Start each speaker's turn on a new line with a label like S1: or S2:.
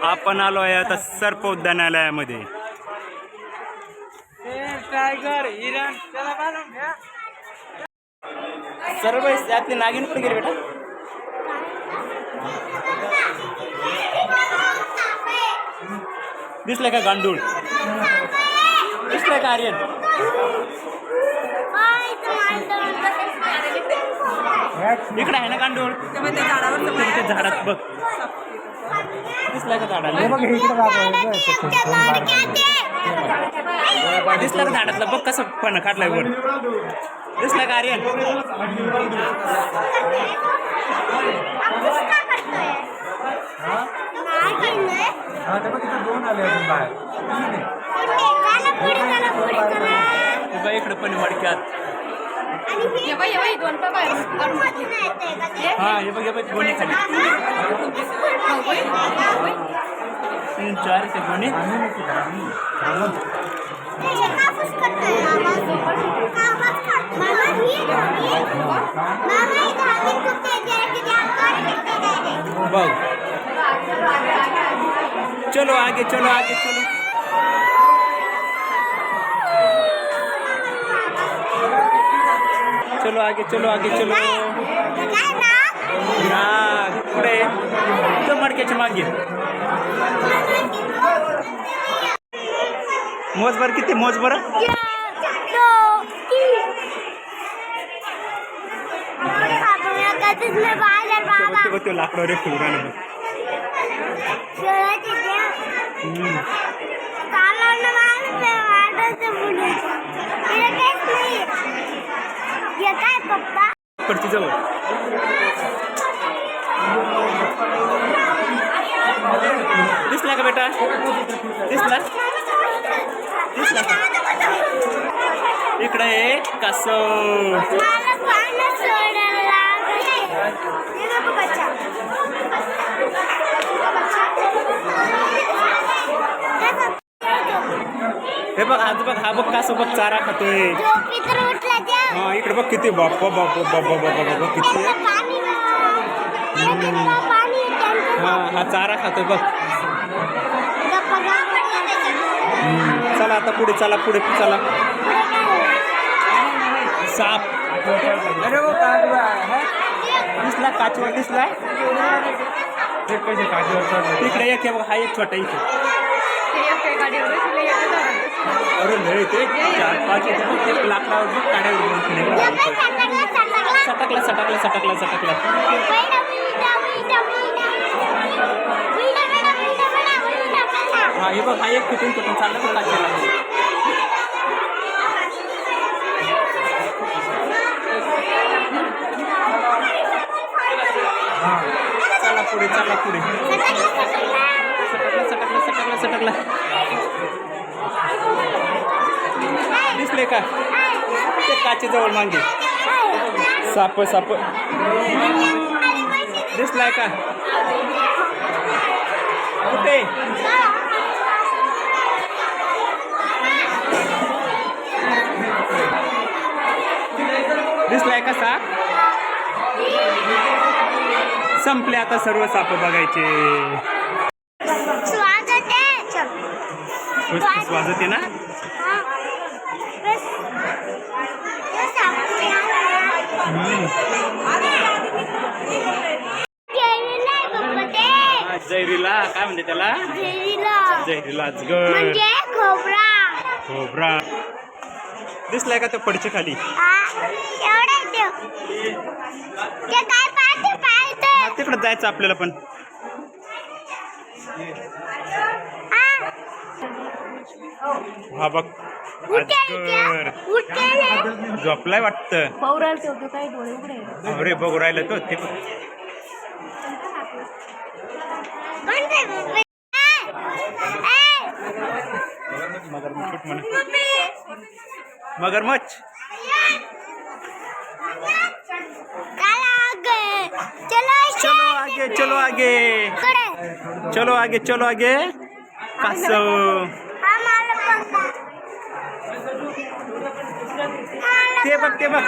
S1: आपण आलो आहे आता सर्प उद्यानालयामध्ये.
S2: टायगर हिरण चला बांधून घ्या.
S1: सर्व यातली नागिन कुठे गेली बेटा? दिसलंय का गांडूळ? दिसलंय का आर्यन? इकडे आहे ना गांडूळ? झाडात बघ. दिसलाय का झाडाला? दिसला का झाडातला बघ कसं पण काढलाय वर. दिसला का आर्यन? इकडे पण मडक्यात. हा हे बघ गोणी खाली 3-4 ते गोणी. बघ चलो आगे चलो आगे चलो. चलो आगे चलो आगे चलो. पुढे तो मडक्याच्या मागे. मोजभर किती? मोज बरं. लाकडावर फुल राहणार. पडची जवळ दिसला का बेटा? दिसला दिसला इकडे एक कासव. हे बघ आज बघ हा बघ कासव बघ चारा खातोय. हा इकडे बघ किती बाप्पा बाप्पा बाप्पा बाप्पा बाप्पा किती. हा हा चारा खातोय बघ. चला आता पुढे चला पुढे चला. साप दिसला काचवर दिसला. तिकडे एक आहे बघ हा एक छोटा इथे. अरे नाही ते 4-5 येते लाकडावर बघ काड्यावर सटकला सटकला सटकला सटकला. हा हे बघ हा एक कुठून कुठून चालला तो काचेला. चला पुढे चला पुढे. सटकला सटकला सटकला सटकला. दिसले का ते काचेजवळ मागे साप साप. दिसलाय का कुठे? दिसलाय का साप? संपले आता सर्व साप बघायचे. स्वागत आहे ना. जैरीला काय म्हणते त्याला? जैरीला अजगर. खोबरा दिसलाय का तो पडची खाली? तिकडे जायचं आपल्याला पण. हा बघ अजगर झोपलाय वाटतं. अरे बघू राहिलं तो ते. मगरमच्छ चलो आगे चलो आगे चलो आगे चलो आगे. कासव ते बघ ते बघ.